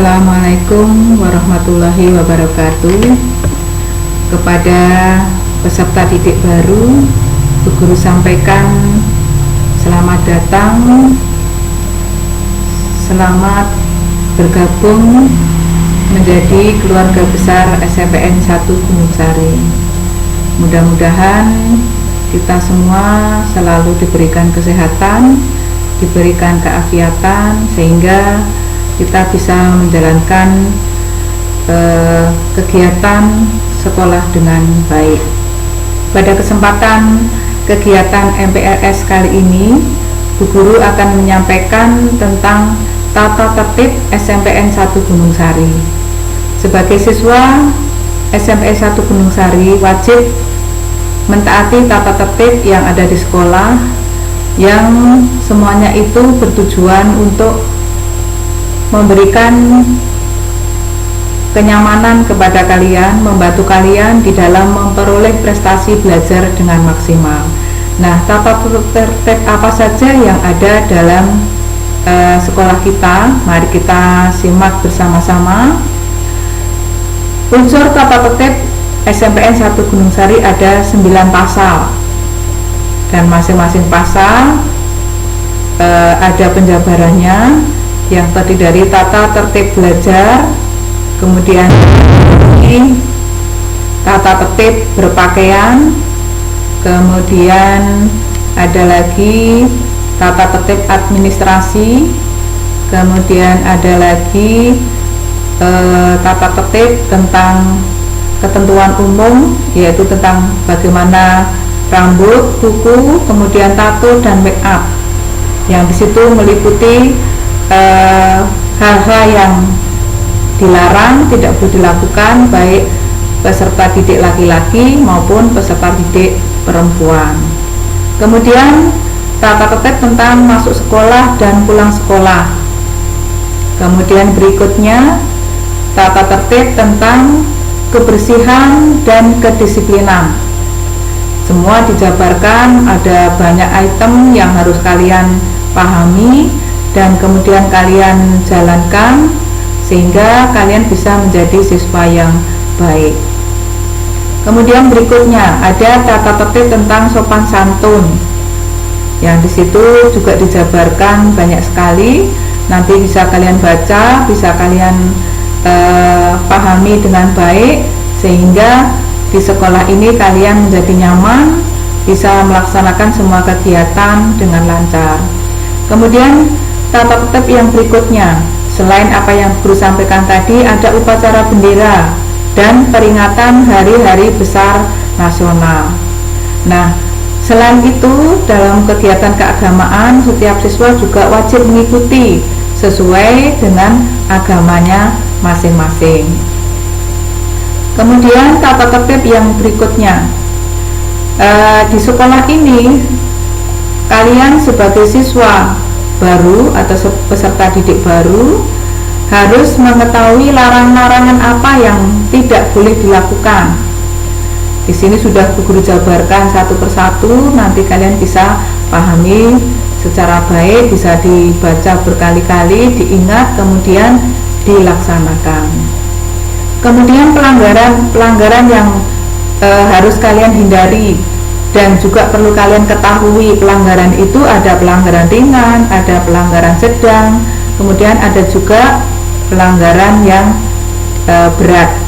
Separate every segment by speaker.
Speaker 1: Assalamualaikum warahmatullahi wabarakatuh. Kepada peserta didik baru, Bu Guru sampaikan selamat datang, selamat bergabung menjadi keluarga besar SMPN 1 Gunung Sari. Mudah-mudahan kita semua selalu diberikan kesehatan, diberikan keafiatan, sehingga kita bisa menjalankan kegiatan sekolah dengan baik. Pada kesempatan kegiatan MPLS kali ini, Bu Guru akan menyampaikan tentang tata tertib SMPN 1 Gunung Sari. Sebagai siswa SMPN 1 Gunung Sari wajib mentaati tata tertib yang ada di sekolah, yang semuanya itu bertujuan untuk memberikan kenyamanan kepada kalian, membantu kalian di dalam memperoleh prestasi belajar dengan maksimal. Nah, tata tertib apa saja yang ada dalam sekolah kita? Mari kita simak bersama-sama. Unsur tata tertib SMPN 1 Gunung Sari ada 9 pasal, dan masing-masing pasal ada penjabarannya, yang terdiri dari tata tertib belajar, kemudian tata tertib berpakaian, kemudian ada lagi tata tertib administrasi, kemudian ada lagi tata tertib tentang ketentuan umum, yaitu tentang bagaimana rambut, kuku, kemudian tato dan make up, yang disitu meliputi hal-hal yang dilarang, tidak boleh dilakukan, baik peserta didik laki-laki maupun peserta didik perempuan. Kemudian tata tertib tentang masuk sekolah dan pulang sekolah. Kemudian berikutnya tata tertib tentang kebersihan dan kedisiplinan. Semua dijabarkan, ada banyak item yang harus kalian pahami dan kemudian kalian jalankan sehingga kalian bisa menjadi siswa yang baik. Kemudian berikutnya ada tata tertib tentang sopan santun, yang disitu juga dijabarkan banyak sekali. Nanti bisa kalian baca, bisa kalian pahami dengan baik, sehingga di sekolah ini kalian menjadi nyaman, bisa melaksanakan semua kegiatan dengan lancar. Kemudian tata tertib yang berikutnya, selain apa yang Guru sampaikan tadi, ada upacara bendera dan peringatan hari-hari besar nasional. Nah, selain itu, dalam kegiatan keagamaan, setiap siswa juga wajib mengikuti sesuai dengan agamanya masing-masing. Kemudian tata tertib yang berikutnya, di sekolah ini kalian sebagai siswa baru atau peserta didik baru harus mengetahui larangan-larangan apa yang tidak boleh dilakukan. Di sini sudah Bu Guru jabarkan satu persatu, nanti kalian bisa pahami secara baik, bisa dibaca berkali-kali, diingat, kemudian dilaksanakan. Kemudian pelanggaran yang harus kalian hindari dan juga perlu kalian ketahui. Pelanggaran itu ada pelanggaran ringan, ada pelanggaran sedang, kemudian ada juga pelanggaran yang berat.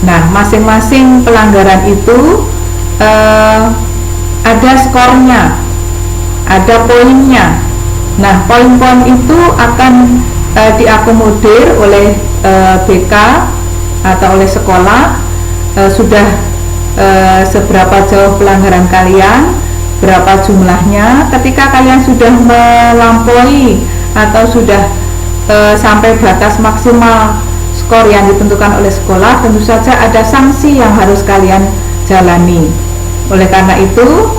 Speaker 1: Nah, masing-masing pelanggaran itu ada skornya, ada poinnya. Nah, poin-poin itu akan diakomodir oleh BK atau oleh sekolah, sudah seberapa jauh pelanggaran kalian, berapa jumlahnya. Ketika kalian sudah melampaui atau sudah sampai batas maksimal skor yang ditentukan oleh sekolah, tentu saja ada sanksi yang harus kalian jalani. Oleh karena itu,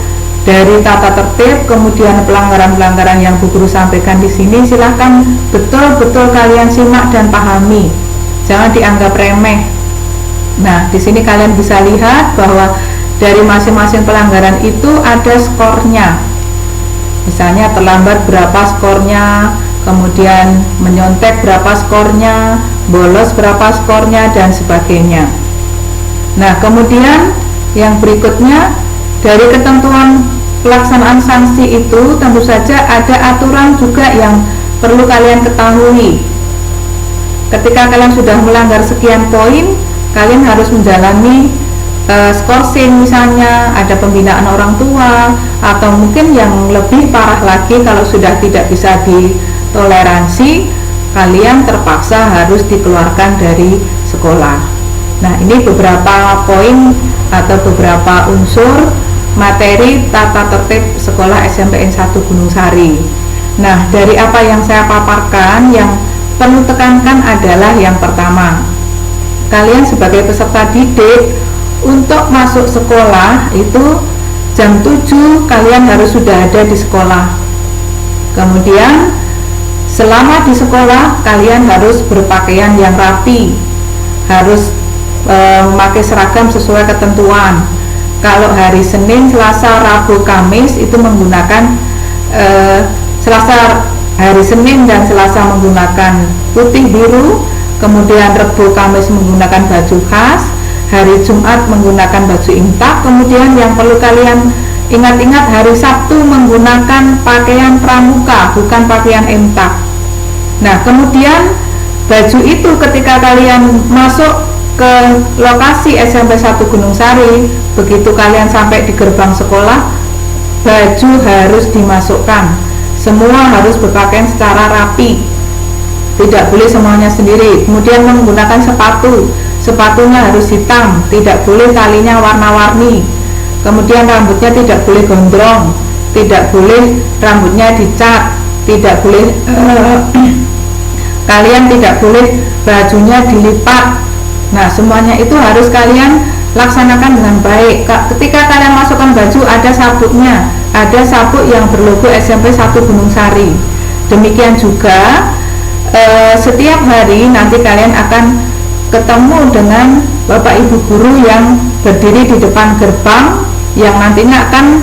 Speaker 1: dari tata tertib kemudian pelanggaran-pelanggaran yang Bu Guru sampaikan di sini, silahkan betul-betul kalian simak dan pahami, jangan dianggap remeh. Nah, di sini kalian bisa lihat bahwa dari masing-masing pelanggaran itu ada skornya. Misalnya terlambat berapa skornya, kemudian menyontek berapa skornya, bolos berapa skornya, dan sebagainya. Nah, kemudian yang berikutnya, dari ketentuan pelaksanaan sanksi itu tentu saja ada aturan juga yang perlu kalian ketahui. Ketika kalian sudah melanggar sekian poin, kalian harus menjalani skorsing, misalnya ada pembinaan orang tua, atau mungkin yang lebih parah lagi kalau sudah tidak bisa ditoleransi, kalian terpaksa harus dikeluarkan dari sekolah. Nah, ini beberapa poin atau beberapa unsur materi tata tertib sekolah SMPN 1 Gunung Sari. Nah, dari apa yang saya paparkan, yang perlu tekankan adalah yang pertama, kalian sebagai peserta didik untuk masuk sekolah itu jam 7 kalian harus sudah ada di sekolah. Kemudian selama di sekolah kalian harus berpakaian yang rapi, harus memakai seragam sesuai ketentuan. Kalau hari Senin, Selasa, Rabu, Kamis itu menggunakan hari Senin dan Selasa menggunakan putih biru, kemudian Rebu, Kamis menggunakan baju khas, hari Jumat menggunakan baju imtak, kemudian yang perlu kalian ingat-ingat, hari Sabtu menggunakan pakaian pramuka, bukan pakaian imtak. Nah, kemudian baju itu ketika kalian masuk ke lokasi SMP 1 Gunung Sari, begitu kalian sampai di gerbang sekolah, baju harus dimasukkan. Semua harus berpakaian secara rapi, tidak boleh semuanya sendiri. Kemudian menggunakan sepatunya harus hitam, tidak boleh talinya warna-warni. Kemudian rambutnya tidak boleh gondrong, tidak boleh rambutnya dicat, tidak boleh kalian tidak boleh bajunya dilipat. Nah, semuanya itu harus kalian laksanakan dengan baik. Ketika kalian masukkan baju, ada sabuknya, ada sabuk yang berlogo SMP 1 Gunung Sari. Demikian juga setiap hari nanti kalian akan ketemu dengan Bapak Ibu guru yang berdiri di depan gerbang, yang nantinya akan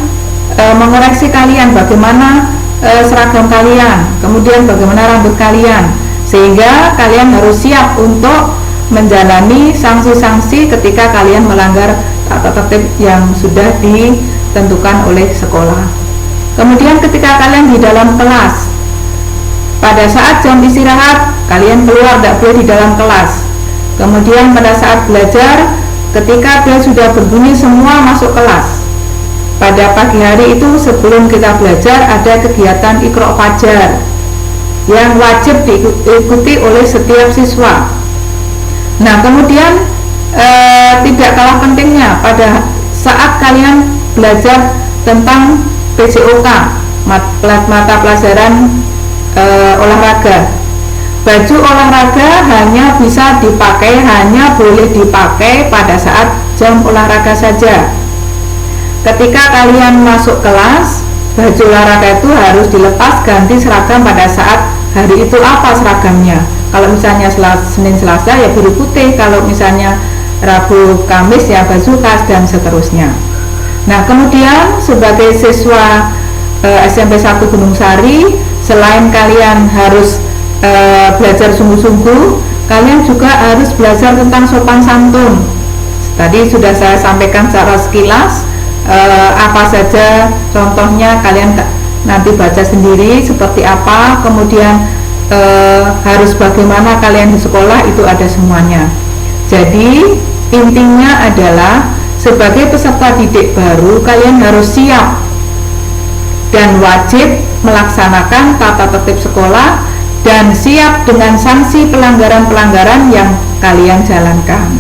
Speaker 1: mengoreksi kalian bagaimana seragam kalian, kemudian bagaimana rambut kalian, sehingga kalian harus siap untuk menjalani sanksi-sanksi ketika kalian melanggar tata tertib yang sudah ditentukan oleh sekolah. Kemudian ketika kalian di dalam kelas, pada saat jam istirahat kalian keluar, tidak boleh di dalam kelas. Kemudian pada saat belajar, ketika bel sudah berbunyi semua masuk kelas. Pada pagi hari itu sebelum kita belajar ada kegiatan Iqra Fajar yang wajib diikuti oleh setiap siswa. Nah, kemudian tidak kalah pentingnya pada saat kalian belajar tentang PJOK, mata pelajaran olahraga. Baju olahraga hanya bisa dipakai, hanya boleh dipakai pada saat jam olahraga saja. Ketika kalian masuk kelas, baju olahraga itu harus dilepas, ganti seragam pada saat hari itu apa seragamnya. Kalau misalnya Senin Selasa ya biru putih, kalau misalnya Rabu Kamis ya baju khas, dan seterusnya. Nah, kemudian sebagai siswa SMP 1 Gunung Sari, selain kalian harus belajar sungguh-sungguh, kalian juga harus belajar tentang sopan santun. Tadi sudah saya sampaikan secara sekilas apa saja contohnya, kalian nanti baca sendiri seperti apa, kemudian harus bagaimana kalian di sekolah, itu ada semuanya. Jadi intinya adalah sebagai peserta didik baru, kalian harus siap dan wajib melaksanakan tata tertib sekolah dan siap dengan sanksi pelanggaran-pelanggaran yang kalian jalankan.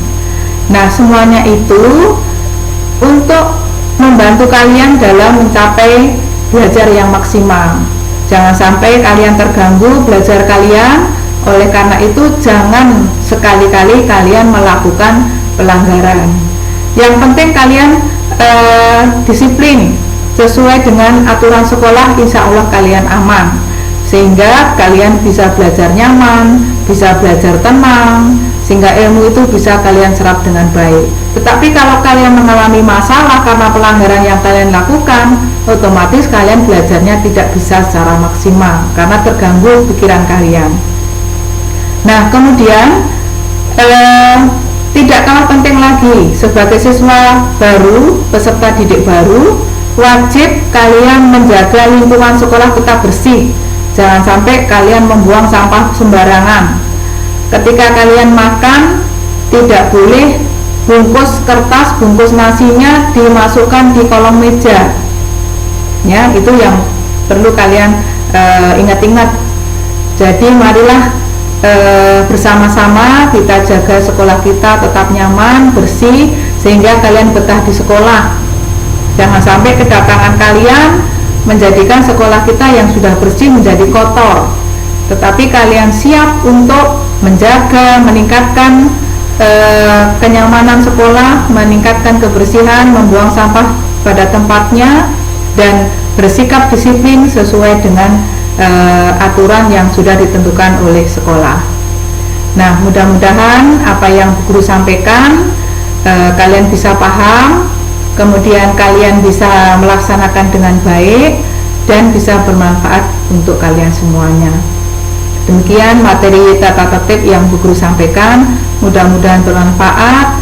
Speaker 1: Nah, semuanya itu untuk membantu kalian dalam mencapai belajar yang maksimal. Jangan sampai kalian terganggu belajar kalian. Oleh karena itu, jangan sekali-kali kalian melakukan pelanggaran. Yang penting kalian disiplin sesuai dengan aturan sekolah, insya Allah kalian aman, sehingga kalian bisa belajar nyaman, bisa belajar tenang, sehingga ilmu itu bisa kalian serap dengan baik. Tetapi kalau kalian mengalami masalah karena pelanggaran yang kalian lakukan, otomatis kalian belajarnya tidak bisa secara maksimal karena terganggu pikiran kalian. Nah, kemudian tidak kalah penting lagi, sebagai siswa baru, peserta didik baru, wajib kalian menjaga lingkungan sekolah tetap bersih. Jangan sampai kalian membuang sampah sembarangan. Ketika kalian makan, tidak boleh bungkus kertas, bungkus nasinya dimasukkan di kolong meja. Ya, itu yang perlu kalian ingat-ingat. Jadi marilah bersama-sama kita jaga sekolah kita tetap nyaman, bersih, sehingga kalian betah di sekolah. Jangan sampai kedatangan kalian menjadikan sekolah kita yang sudah bersih menjadi kotor. Tetapi kalian siap untuk menjaga, meningkatkan kenyamanan sekolah, meningkatkan kebersihan, membuang sampah pada tempatnya, dan bersikap disiplin sesuai dengan aturan yang sudah ditentukan oleh sekolah. Nah, mudah-mudahan apa yang guru sampaikan kalian bisa paham, kemudian kalian bisa melaksanakan dengan baik dan bisa bermanfaat untuk kalian semuanya. Demikian materi tata tertib yang Bu Guru sampaikan, mudah-mudahan bermanfaat.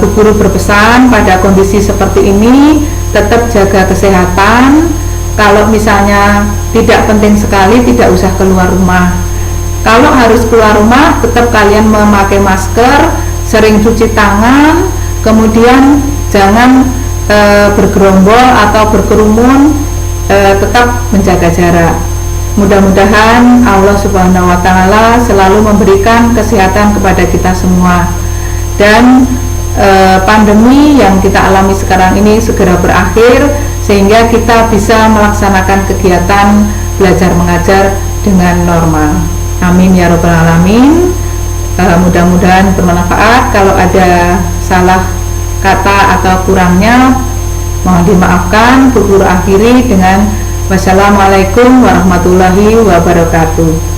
Speaker 1: Bu Guru berpesan pada kondisi seperti ini tetap jaga kesehatan. Kalau misalnya tidak penting sekali, tidak usah keluar rumah. Kalau harus keluar rumah, tetap kalian memakai masker, sering cuci tangan, kemudian jangan bergerombol atau berkerumun, tetap menjaga jarak. Mudah-mudahan Allah Subhanahu wa Ta'ala selalu memberikan kesehatan kepada kita semua, dan pandemi yang kita alami sekarang ini segera berakhir, sehingga kita bisa melaksanakan kegiatan belajar mengajar dengan normal. Amin ya Rabbal Alamin. Mudah-mudahan bermanfaat. Kalau ada salah kata atau kurangnya, mohon dimaafkan. Bu Guru akhiri dengan wassalamualaikum warahmatullahi wabarakatuh.